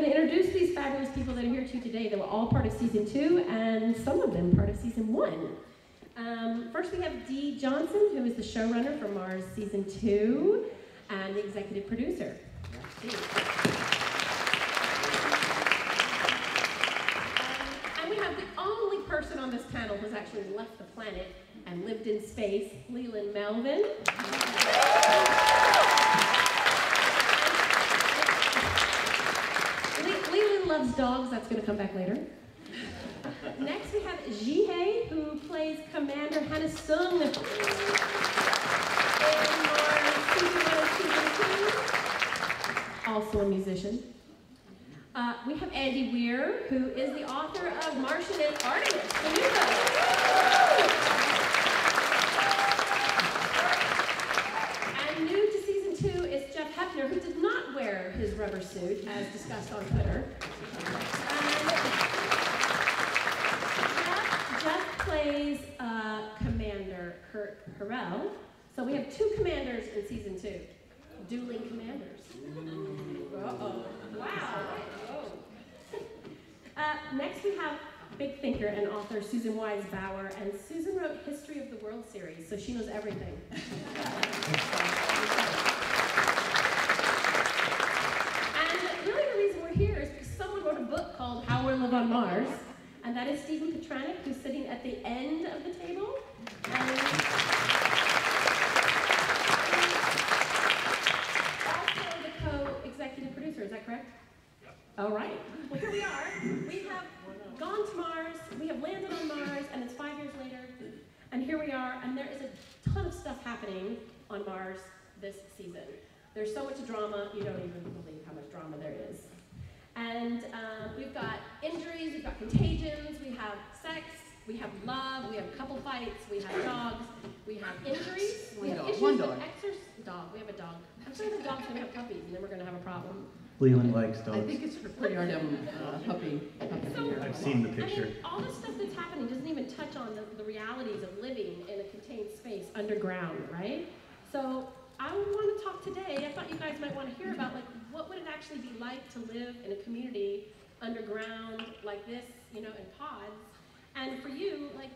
going to introduce these fabulous people that are here to you today. They were all part of season 2, and some of them part of season 1. First, we have Dee Johnson, who is the showrunner for Mars season 2 and the executive producer. And we have the only person on this panel who's actually left the planet and lived in space, Leland Melvin. Leland loves dogs. That's going to come back later. Next, we have Jihae, who plays Commander Hannah Sung in Mars season 1 and season 2. Also a musician. We have Andy Weir, who is the author of Martian and Artemis, the new book. And new to season 2 is Jeff Hephner, who did not wear his rubber suit, as discussed on Twitter. Jeff plays Commander Harrell. So we have 2 commanders in season 2. Dueling commanders. Uh-oh. Wow. Next we have big thinker and author Susan Wise Bauer, and Susan wrote History of the World series, so she knows everything. And really the reason we're here is because someone wrote a book called How We'll Live on Mars, and that is Stephen Petranek, who's sitting at the end of the table. And also the co-executive producer, is that correct? Yep. All right. Well, here we are. We have gone to Mars, we have landed on Mars, and it's 5 years later, and here we are, and there is a ton of stuff happening on Mars this season. There's so much drama, you don't even believe how much drama there is. And we've got injuries, we've got contagions, we have sex, we have love, we have couple fights, we have dogs, we have injuries, we have issues with dog. We have a dog. I'm sure the dog's going to have puppies, and then we're going to have a problem. Leland likes dogs. I think it's pretty hard to have puppy. So, I've seen the picture. I mean, all the stuff that's happening doesn't even touch on the realities of living in a contained space underground, right? So I want to talk today. I thought you guys might want to hear about, like, what would it actually be like to live in a community underground like this, you know, in pods? And for you, like,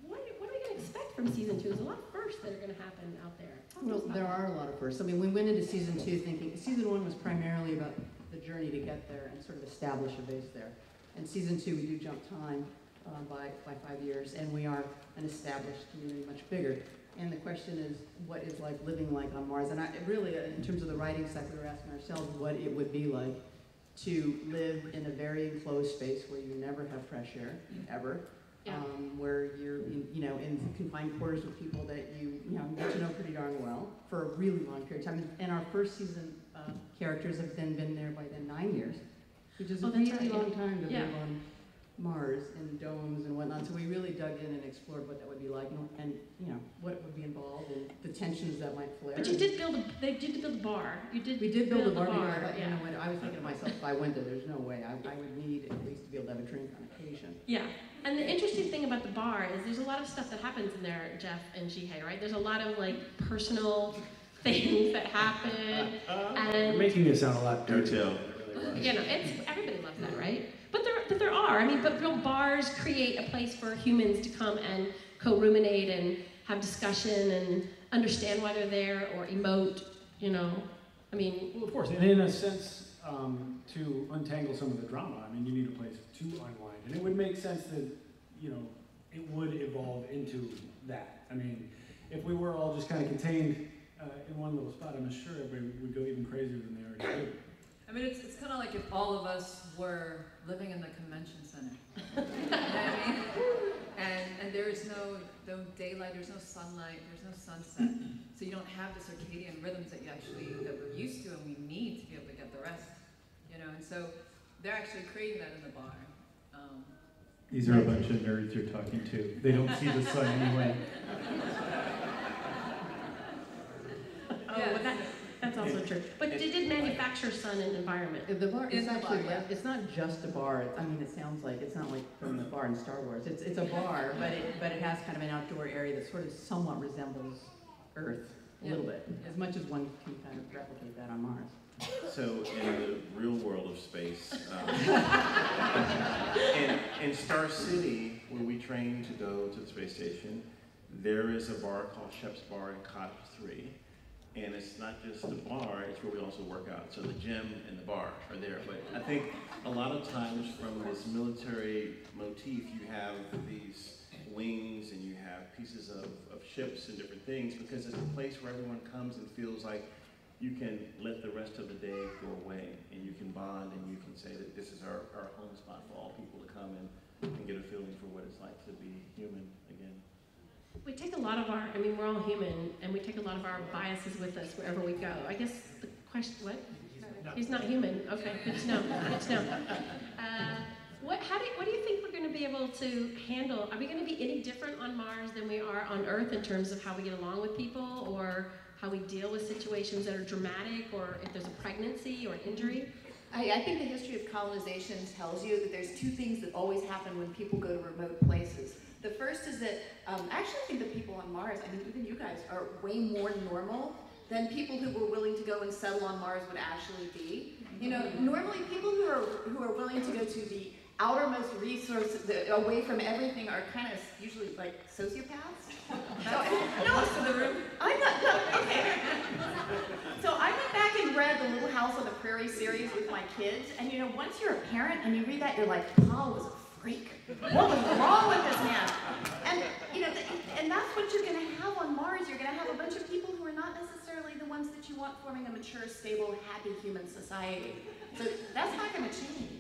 what are we going to expect from season 2? There's a lot of firsts that are going to happen out there. Well, there are a lot of firsts. I mean, we went into season 2 thinking, season 1 was primarily about the journey to get there and sort of establish a base there. And season 2, we do jump time by 5 years, and we are an established community much bigger. And the question is, what is like living like on Mars? And really, in terms of the writing side, we were asking ourselves what it would be like to live in a very enclosed space where you never have fresh air, ever. Yeah. Where you're in confined quarters with people that you get to know pretty darn well for a really long period of time. And our first season characters have been there by then 9 years, which is a really long time to live on Mars in domes and whatnot. So we really dug in and explored what that would be like, and what would be involved, and the tensions that might flare. But you did build they did build a bar. We did build a bar. But you know, when I was thinking to myself, if I went there, there's no way I would need at least to be able to have a drink on occasion. Yeah. And the interesting thing about the bar is there's a lot of stuff that happens in there, Jeff and Jihae, right? There's a lot of like personal things that happen. And You're making it sound a lot dirtier. You know, everybody loves that, right? But there are. I mean, but real bars create a place for humans to come and co-ruminate and have discussion and understand why they're there or emote. You know, I mean. Well, of course, and in a sense, to untangle some of the drama, I mean, you need a place to unwind, and it would make sense that it would evolve into that. I mean, if we were all just kind of contained in one little spot, I'm sure everybody would go even crazier than they already do. I mean, it's kind of like if all of us were living in the convention center. You know what I mean? And there's no daylight, there's no sunlight, there's no sunset. So you don't have the circadian rhythms that we're used to and we need to be able to get the rest. You know, and so they're actually creating that in the bar. These are a bunch of nerds you're talking to. They don't see the sun anyway. That's also true. But they did manufacture sun and environment. The bar is actually, it's not just a bar. I mean, it sounds like, it's not like from the bar in Star Wars. It's a bar, but it has kind of an outdoor area that sort of somewhat resembles Earth a little bit, as much as one can kind of replicate that on Mars. So in the real world of space, in Star City, where we train to go to the space station, there is a bar called Shep's Bar in Cottage 3. And it's not just the bar, it's where we also work out. So the gym and the bar are there. But I think a lot of times from this military motif, you have these wings and you have pieces of ships and different things, because it's a place where everyone comes and feels like you can let the rest of the day go away and you can bond and you can say that this is our home spot for all people to come and get a feeling for what it's like to be human again. We take a lot of our, I mean, we're all human, and we take a lot of our biases with us wherever we go. I guess the question, what? He's not human. Okay, good to know. Good to know. What do you think we're going to be able to handle? Are we going to be any different on Mars than we are on Earth in terms of how we get along with people, or how we deal with situations that are dramatic, or if there's a pregnancy or an injury? I think the history of colonization tells you that there's two things that always happen when people go to remote places. The first is that I actually think the people on Mars, I mean, even you guys, are way more normal than people who were willing to go and settle on Mars would actually be. You know, normally people who are willing to go to the outermost resource, away from everything, are kind of usually like sociopaths. No, For the room. I'm not, no, okay. So I went back and read the Little House on the Prairie series with my kids, and you know, once you're a parent and you read that, you're like, Paul was a freak. What was wrong with this man? And you know, and that's what you're going to have on Mars. You're going to have a bunch of people who are not necessarily the ones that you want forming a mature, stable, happy human society. So that's not going to change.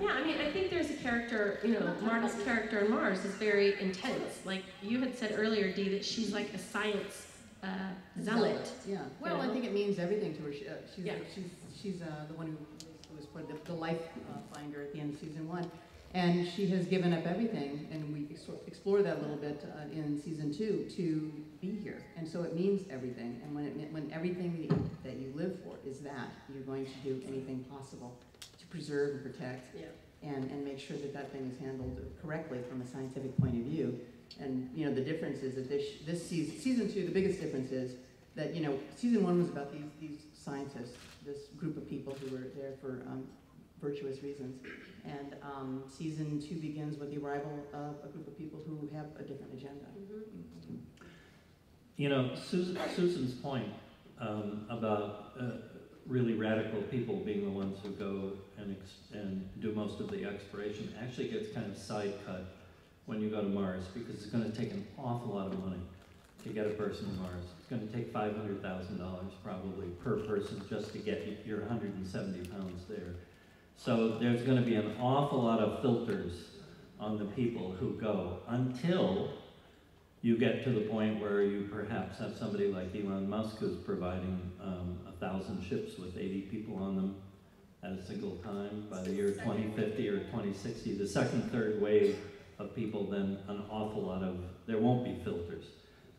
Yeah, I mean, I think there's a character, you know, Marta's character in Mars is very intense. Like you had said earlier, Dee, that she's like a science zealot. Yeah. Well, I think it means everything to her. She's the one who was part of the life finder at the end of season 1. And she has given up everything, and we explore that a little bit in season 2, to be here. And so it means everything. And when everything that you live for is that, you're going to do anything possible to preserve and protect, and make sure that thing is handled correctly from a scientific point of view. And you know, the difference is that this season 2, the biggest difference is that, you know, season 1 was about these scientists, this group of people who were there for virtuous reasons. And season 2 begins with the arrival of a group of people who have a different agenda. Mm-hmm. You know, Susan's point about really radical people being the ones who go and do most of the exploration actually gets kind of side-cut when you go to Mars, because it's going to take an awful lot of money to get a person to Mars. It's going to take $500,000 probably per person just to get your 170 pounds there. So there's going to be an awful lot of filters on the people who go until you get to the point where you perhaps have somebody like Elon Musk who's providing 1,000 ships with 80 people on them at a single time by the year 2050 or 2060. The second, third wave of people, then an awful lot of, there won't be filters.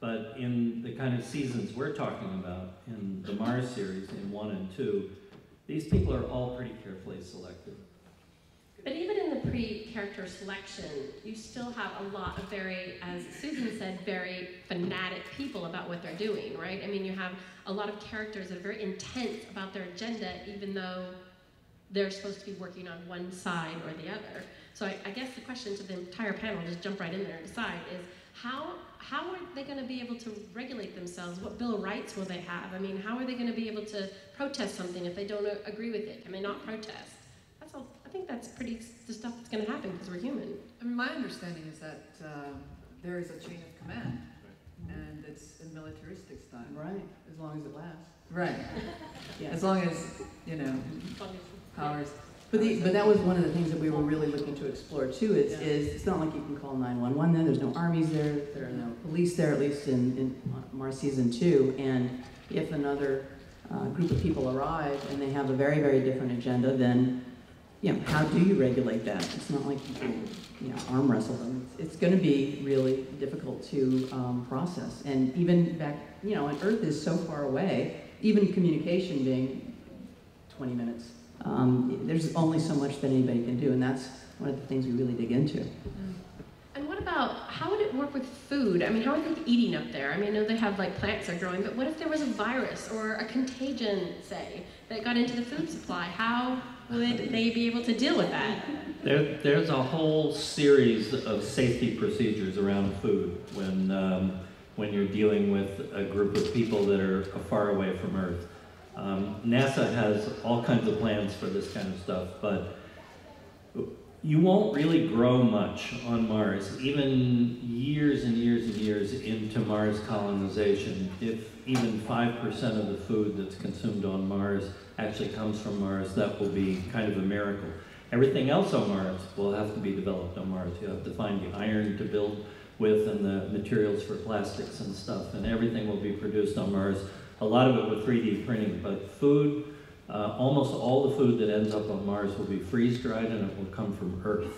But in the kind of seasons we're talking about, in the Mars series, in 1 and 2, these people are all pretty carefully selected. But even in the pre-character selection, you still have a lot of very, as Susan said, very fanatic people about what they're doing, right? I mean, you have a lot of characters that are very intense about their agenda, even though they're supposed to be working on one side or the other. So I guess the question to the entire panel, just jump right in there and decide, is how are they going to be able to regulate themselves? What Bill of Rights will they have? I mean, how are they going to be able to protest something if they don't agree with it? Can they not protest? That's all. I think that's pretty the stuff that's going to happen because we're human. I mean, my understanding is that there is a chain of command, and it's in militaristic style. Right, as long as it lasts. Right. Yeah. As long as, you know, powers. But that was one of the things that we were really looking to explore too, is it's not like you can call 911 there, there's no armies there are no police there, at least in Mars season 2, and if another group of people arrive and they have a very, very different agenda, then, you know, how do you regulate that? It's not like you can, you know, arm wrestle them. It's going to be really difficult to process. And even back, you know, and Earth is so far away, even communication being 20 minutes, there's only so much that anybody can do, and that's one of the things we really dig into. And what about, how would it work with food? I mean, how are they eating up there? I mean, I know they have like plants are growing, but what if there was a virus or a contagion, say, that got into the food supply? How would they be able to deal with that? There's a whole series of safety procedures around food when you're dealing with a group of people that are far away from Earth. NASA has all kinds of plans for this kind of stuff, but you won't really grow much on Mars, even years and years and years into Mars colonization, if even 5% of the food that's consumed on Mars actually comes from Mars. That will be kind of a miracle. Everything else on Mars will have to be developed on Mars. You have to find the iron to build with and the materials for plastics and stuff, and everything will be produced on Mars. A lot of it with 3D printing, but food, almost all the food that ends up on Mars will be freeze-dried and it will come from Earth.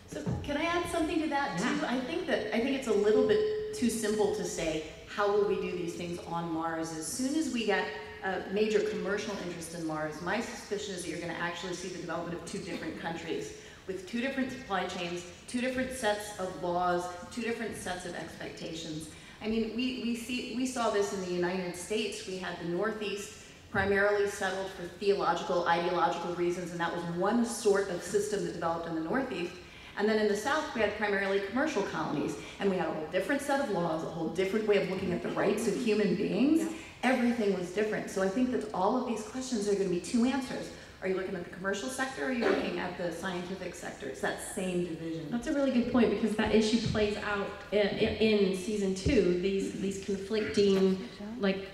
So can I add something to that too? I think it's a little bit too simple to say, how will we do these things on Mars? As soon as we get a major commercial interest in Mars, my suspicion is that you're going to actually see the development of two different countries with two different supply chains, two different sets of laws, two different sets of expectations. I mean, we saw this in the United States. We had the Northeast primarily settled for theological, ideological reasons, and that was one sort of system that developed in the Northeast. And then in the South, we had primarily commercial colonies, and we had a whole different set of laws, a whole different way of looking at the rights of human beings. Yeah. Everything was different. So I think that all of these questions are going to be two answers. Are you looking at the commercial sector, or are you looking at the scientific sector? It's that same division. That's a really good point, because that issue plays out in season 2, these conflicting, like,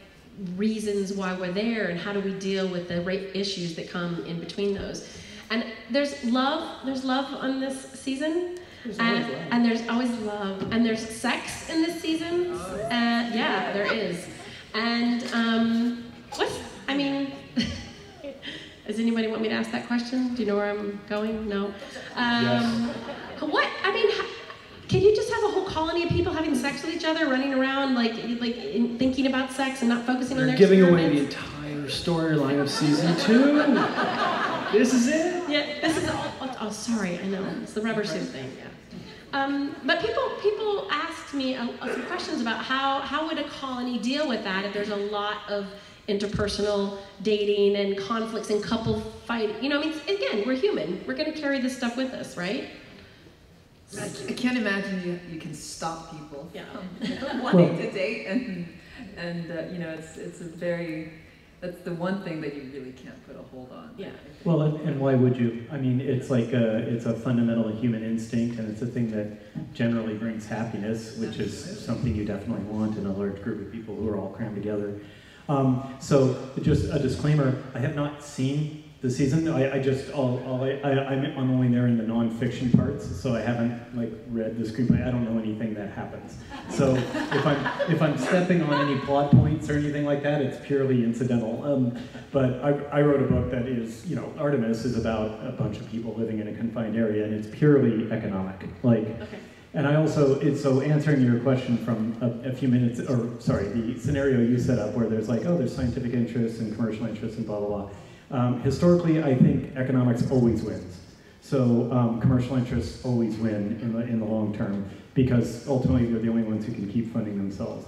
reasons why we're there, and how do we deal with the issues that come in between those. And there's love on this season, and there's always love, and there's sex in this season. Yeah, there is. And does anybody want me to ask that question? Do you know where I'm going? No. Yes. What? I mean, can you just have a whole colony of people having sex with each other, running around like thinking about sex and not focusing on their giving away the experiments? entire storyline of season 2. This is it. Yeah, this is all. Oh, sorry, I know it's the rubber suit thing. Yeah. But people asked me some questions about how would a colony deal with that if there's a lot of interpersonal dating and conflicts and couple fight. You know, I mean, again, we're human. We're going to carry this stuff with us, right? I can't imagine you can stop people Yeah. from wanting to date, and you know, it's a very, that's the one thing that you really can't put a hold on. Yeah. Well, and why would you? I mean, it's like it's a fundamental human instinct, and it's a thing that generally brings happiness, which is something you definitely want in a large group of people who are all crammed together. So just a disclaimer, I have not seen the season. I'm only there in the non-fiction parts, so I haven't read the screenplay. I don't know anything that happens. So if I'm stepping on any plot points or anything like that, it's purely incidental. But I wrote a book that is, Artemis is about a bunch of people living in a confined area, and it's purely economic. Okay. And I also, so answering your question from a few minutes, or sorry, the scenario you set up where there's there's scientific interests and commercial interests and blah, blah, blah. Historically, I think economics always wins. So commercial interests always win in the long term, because ultimately they're the only ones who can keep funding themselves.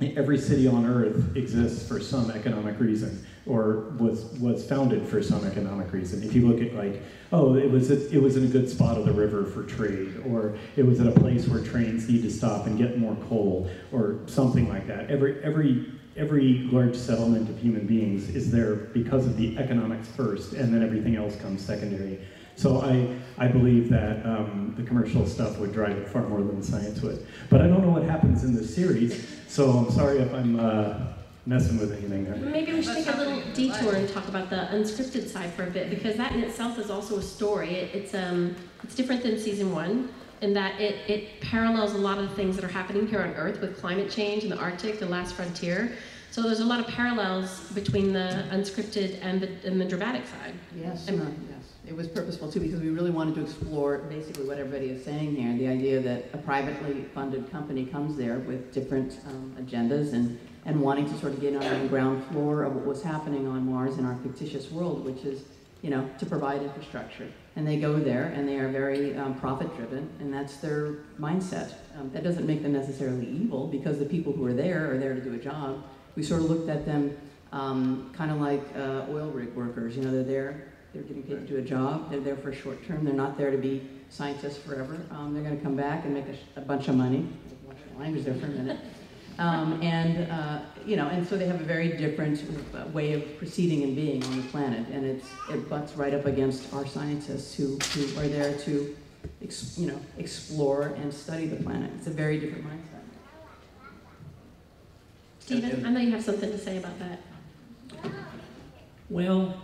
Every city on Earth exists for some economic reason, or was founded for some economic reason. If you look at it was in a good spot of the river for trade, or it was at a place where trains need to stop and get more coal, or something like that. Every large settlement of human beings is there because of the economics first, and then everything else comes secondary. So I believe that the commercial stuff would drive it far more than the science would. But I don't know what happens in this series, so I'm sorry if I'm messing with anything there. Maybe we should take a little detour and talk about the unscripted side for a bit, because that in itself is also a story. It's different than season 1 in that it parallels a lot of the things that are happening here on Earth with climate change in the Arctic, the last frontier. So there's a lot of parallels between the unscripted and the dramatic side. Yes, yes. It was purposeful too, because we really wanted to explore basically what everybody is saying here, the idea that a privately funded company comes there with different agendas and wanting to sort of get on the ground floor of what was happening on Mars in our fictitious world, which is to provide infrastructure. And they go there, and they are very profit-driven, and that's their mindset. That doesn't make them necessarily evil, because the people who are there to do a job. We sort of looked at them kind of like oil rig workers. They're there, they're getting paid to do a job, they're there for a short term, they're not there to be scientists forever. They're going to come back and make a bunch of money. Watch the language there for a minute. And so they have a very different way of proceeding and being on the planet, and it butts right up against our scientists who are there to explore and study the planet. It's a very different mindset. Stephen, I know you have something to say about that. Well,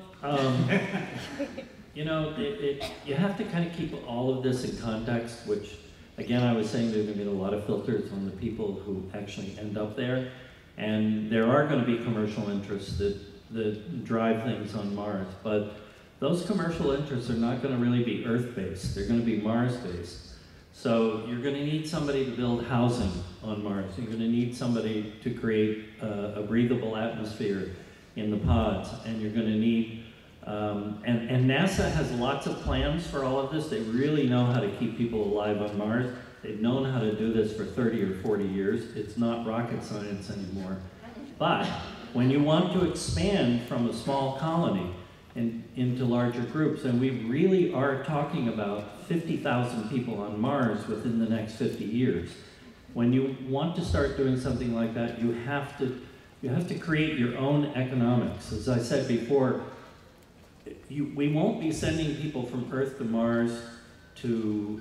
you have to kind of keep all of this in context, which, again, I was saying there's going to be a lot of filters on the people who actually end up there. And there are going to be commercial interests that drive things on Mars. But those commercial interests are not going to really be Earth-based. They're going to be Mars-based. So you're going to need somebody to build housing on Mars. You're going to need somebody to create a breathable atmosphere in the pods. And you're going to need, and NASA has lots of plans for all of this. They really know how to keep people alive on Mars. They've known how to do this for 30 or 40 years. It's not rocket science anymore. But when you want to expand from a small colony into larger groups, and we really are talking about 50,000 people on Mars within the next 50 years. When you want to start doing something like that, you have to create your own economics. As I said before, we won't be sending people from Earth to Mars to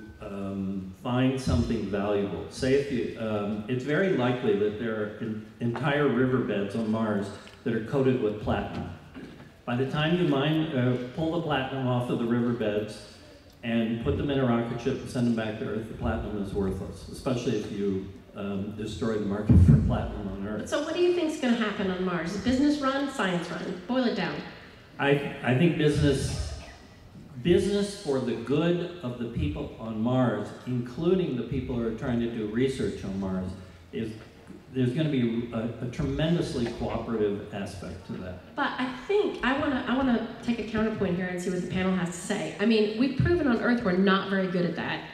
find something valuable. Say if you, it's very likely that there are entire riverbeds on Mars that are coated with platinum. By the time you pull the platinum off of the riverbeds and put them in a rocket ship and send them back to Earth, the platinum is worthless, especially if you destroy the market for platinum on Earth. So what do you think is going to happen on Mars? Business run, science run? Boil it down. I think business for the good of the people on Mars, including the people who are trying to do research on Mars, there's going to be a tremendously cooperative aspect to that. But I think I want to take a counterpoint here and see what the panel has to say. I mean, we've proven on Earth we're not very good at that.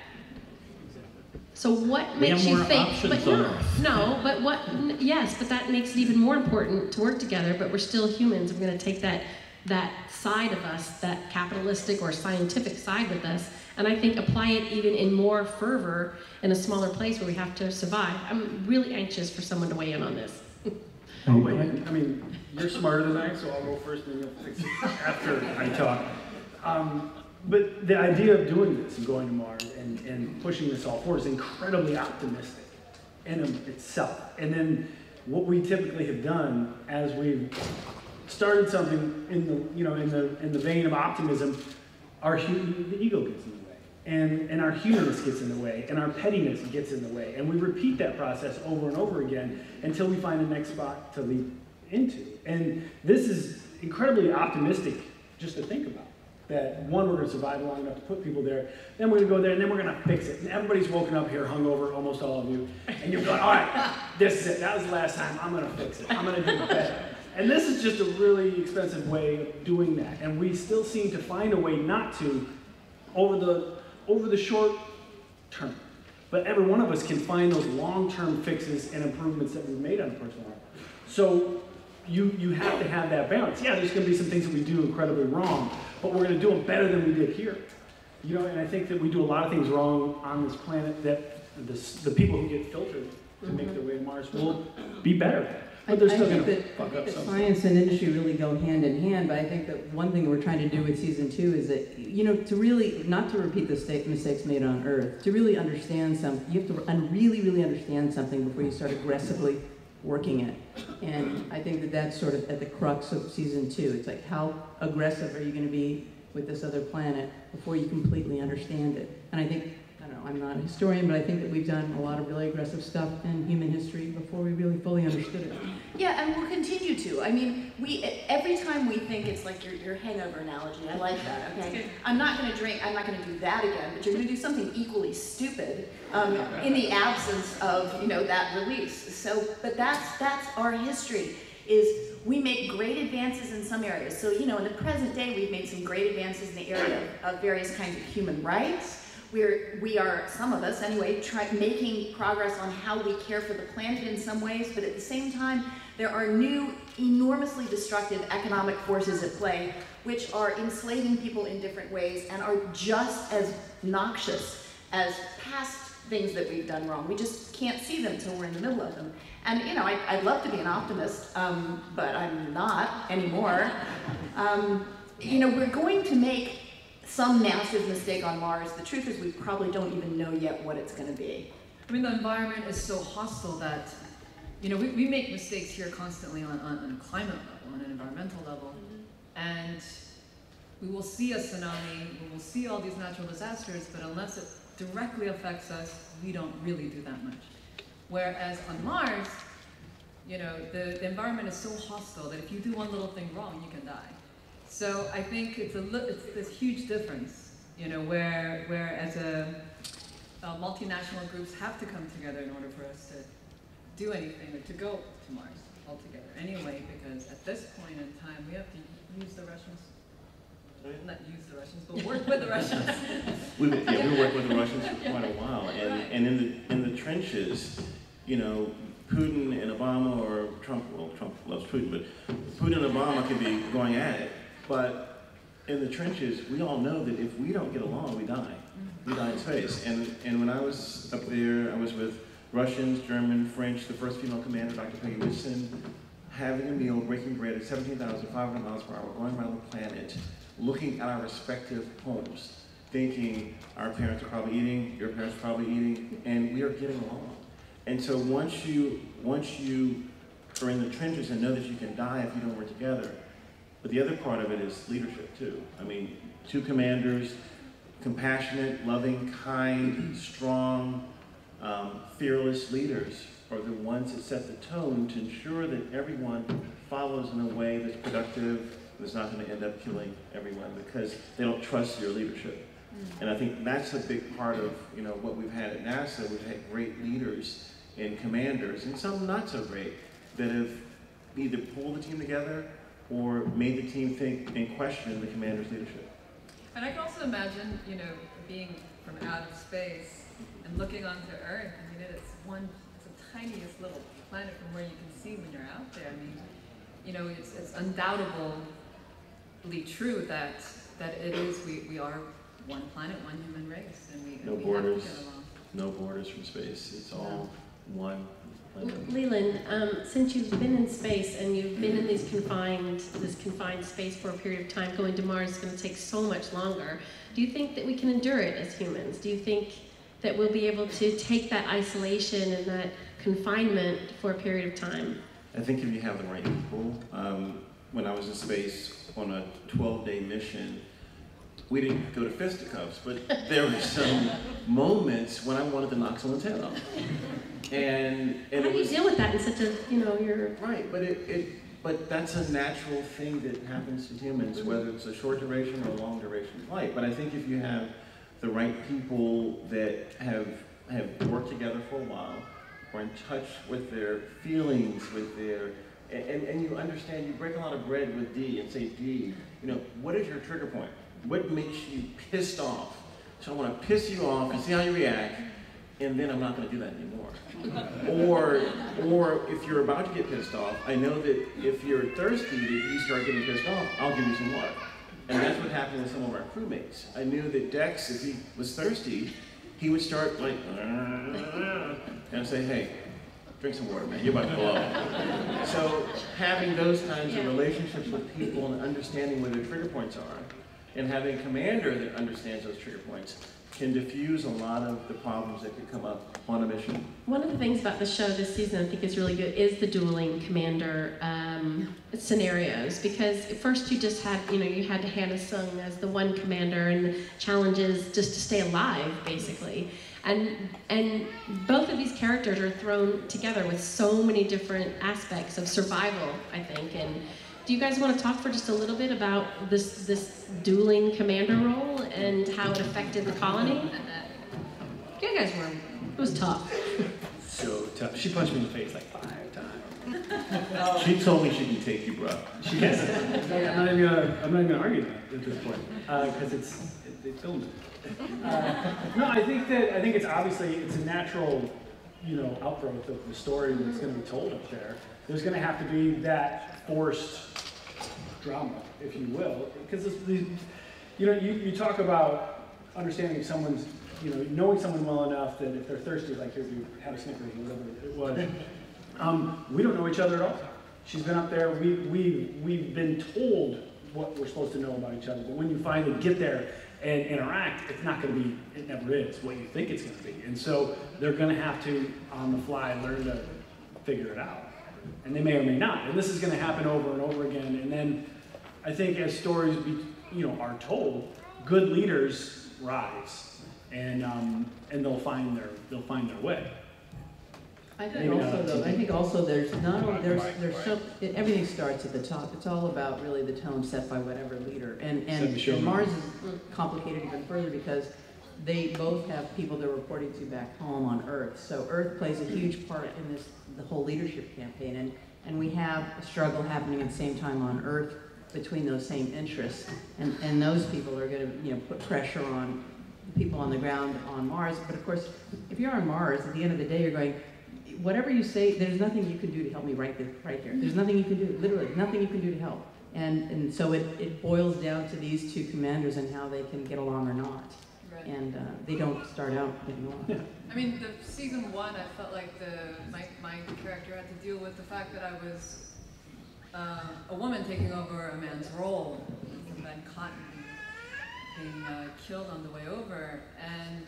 So what makes you think? But yes, but that makes it even more important to work together. But we're still humans. We're going to take that side of us, that capitalistic or scientific side with us, and I think apply it even in more fervor in a smaller place where we have to survive. I'm really anxious for someone to weigh in on this. Oh, wait, I mean, you're smarter than I, so I'll go first and then you'll fix it after I talk. But the idea of doing this and going to Mars and pushing this all forward is incredibly optimistic in itself. And then what we typically have done as we've started something in the vein of optimism, the ego gets in the way, and our humanness gets in the way, and our pettiness gets in the way, and we repeat that process over and over again until we find the next spot to leap into. And this is incredibly optimistic just to think about. That one, we're going to survive long enough to put people there, then we're going to go there, and then we're going to fix it. And everybody's woken up here hungover, almost all of you, and you're going, all right, this is it. That was the last time. I'm going to fix it. I'm going to do it better. And this is just a really expensive way of doing that. And we still seem to find a way not to over the short term. But every one of us can find those long-term fixes and improvements that we've made on a personal level. So you have to have that balance. Yeah, there's going to be some things that we do incredibly wrong, but we're going to do them better than we did here. And I think that we do a lot of things wrong on this planet that the people who get filtered to make their way to Mars will be better. But they're still going to fuck up something. Science and industry really go hand in hand, but I think that one thing we're trying to do with season 2 is that, to really, not to repeat the mistakes made on Earth, to really understand something, you have to really, really understand something before you start aggressively working it. And I think that that's sort of at the crux of season 2. It's like, how aggressive are you going to be with this other planet before you completely understand it? And I think, I'm not a historian, but I think that we've done a lot of really aggressive stuff in human history before we really fully understood it. Yeah, and we'll continue to. I mean, every time we think it's like your hangover analogy, I like that, okay? I'm not going to drink, I'm not going to do that again, but you're going to do something equally stupid in the absence of, that release. So, but that's our history. is we make great advances in some areas. So, you know, in the present day, we've made some great advances in the area of various kinds of human rights. We are, some of us anyway, making progress on how we care for the planet in some ways, but at the same time, there are new, enormously destructive economic forces at play, which are enslaving people in different ways and are just as noxious as past things that we've done wrong. We just can't see them until we're in the middle of them. And you know, I'd love to be an optimist, but I'm not anymore. You know, we're going to make some massive mistake on Mars. The truth is we probably don't even know yet what it's going to be. I mean, the environment is so hostile that, you know, we make mistakes here constantly on a climate level, on an environmental level. And we will see a tsunami, we will see all these natural disasters, but unless it directly affects us, we don't really do that much. Whereas on Mars, you know, the environment is so hostile that if you do one little thing wrong, you can die. So I think it's this huge difference, you know, where as multinational groups have to come together in order for us to do anything or to go to Mars altogether anyway, because at this point in time, we have to use the Russians. Not use the Russians, but work with the Russians. we worked with the Russians for quite a while, and in the trenches, you know, Putin and Obama, or Trump, well, Trump loves Putin, but Putin and Obama could be going at it. But in the trenches, we all know that if we don't get along, we die. We die in space. And when I was up there, I was with Russians, German, French, the first female commander, Dr. Peggy Whitson, having a meal, breaking bread at 17,500 miles per hour, going around the planet, looking at our respective homes, thinking our parents are probably eating, your parents are probably eating, and we are getting along. And so once you are in the trenches and know that you can die if you don't work together, but the other part of it is leadership too. I mean, two commanders, compassionate, loving, kind, strong, fearless leaders are the ones that set the tone to ensure that everyone follows in a way that's productive, that's not going to end up killing everyone because they don't trust your leadership. And I think that's a big part of, you know, what we've had at NASA. We've had great leaders and commanders, and some not so great, that have either pulled the team together or made the team think and question the commander's leadership. And I can also imagine, you know, being from outer space and looking onto Earth. I mean, it's the tiniest little planet from where you can see when you're out there. I mean, you know, it's undoubtedly true that it is, we are one planet, one human race, and we No we borders, have to get along. no borders from space. It's all one planet. Leland, since you've been in space and you've been in this confined space for a period of time, going to Mars is going to take so much longer. Do you think that we can endure it as humans? Do you think that we'll be able to take that isolation and that confinement for a period of time? I think if you have the right people, when I was in space on a 12-day mission, we didn't go to fisticuffs, but there were some moments when I wanted to knock someone's head off. And how do you deal with that in such a, you know, you're... Right, but that's a natural thing that happens to humans, whether it's a short duration or a long duration flight. But I think if you have the right people that have worked together for a while, or in touch with their feelings, with their, and you understand, you break a lot of bread with Dee and say, Dee, you know, what is your trigger point? What makes you pissed off? So I want to piss you off and see how you react, and then I'm not going to do that anymore. Or if you're about to get pissed off, I know that if you're thirsty, that you start getting pissed off, I'll give you some water. And that's what happened with some of our crewmates. I knew that Dex, if he was thirsty, he would start like, and I'd say, hey, drink some water, man, you're about to blow. So having those kinds of relationships with people and understanding where their trigger points are, and having a commander that understands those trigger points can diffuse a lot of the problems that could come up on a mission. One of the things about the show this season I think is really good is the dueling commander scenarios, because at first you just had, you know, you had Hannah Sung as the one commander and the challenges just to stay alive, basically. And both of these characters are thrown together with so many different aspects of survival, I think. And do you guys want to talk for just a little bit about this dueling commander role and how it affected the colony? You guys were, it was tough. So tough. She punched me in the face like 5 times. She told me she can take you, bro. She is. I'm not even gonna argue that at this point, because they filmed it. No, I think it's obviously, it's a natural, outgrowth of the story that's gonna be told up there. There's gonna have to be that forced drama, if you will, because you talk about understanding someone's, knowing someone well enough that if they're thirsty, like here, you have a Snickers or whatever it was. We don't know each other at all. She's been up there. We've been told what we're supposed to know about each other, but when you finally get there and interact, it's not going to be. It never is what you think it's going to be. And so they're going to have to, on the fly, learn to figure it out. And they may or may not. And this is going to happen over and over again. And then I think as stories, are told, good leaders rise, and they'll find their way. I think also there's not only there's so everything starts at the top. It's all about really the tone set by whatever leader. And Mars is complicated even further because they both have people they're reporting to back home on Earth. So Earth plays a huge part in the whole leadership campaign. And we have a struggle happening at the same time on Earth between those same interests. And those people are going to put pressure on people on the ground on Mars. But of course, if you're on Mars, at the end of the day, you're going, whatever you say, there's nothing you can do to help me right here. There's nothing you can do, literally, nothing you can do to help. And so it boils down to these two commanders and how they can get along or not. Right. And they don't start out getting along. Yeah. I mean, the season 1, I felt like my character had to deal with the fact that I was a woman taking over a man's role, and then Cotton being killed on the way over, and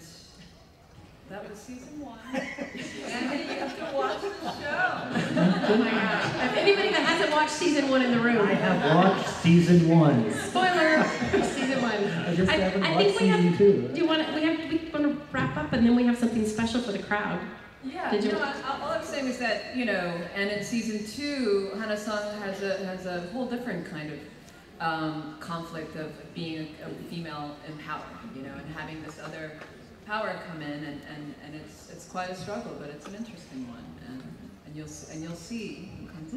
that was season 1. And you have to watch the show. Oh my gosh. If anybody that hasn't watched season 1 in the room. I have watched season 1. Spoiler, season 1. I just haven't I watched think we season have, 2. we want to wrap up, and then we have something special for the crowd. Yeah, Did you- all I'm saying is that, and in season 2, Hana-san has a whole different kind of conflict of being a female in power, and having this other power come in, and it's quite a struggle, but it's an interesting one, and you'll see who comes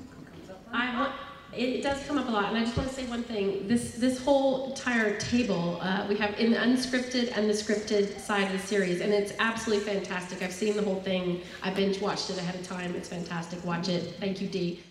up. It does come up a lot, and I just want to say one thing. This whole entire table, we have in the unscripted and the scripted side of the series, and it's absolutely fantastic. I've seen the whole thing. I binge watched it ahead of time. It's fantastic. Watch it. Thank you, Dee.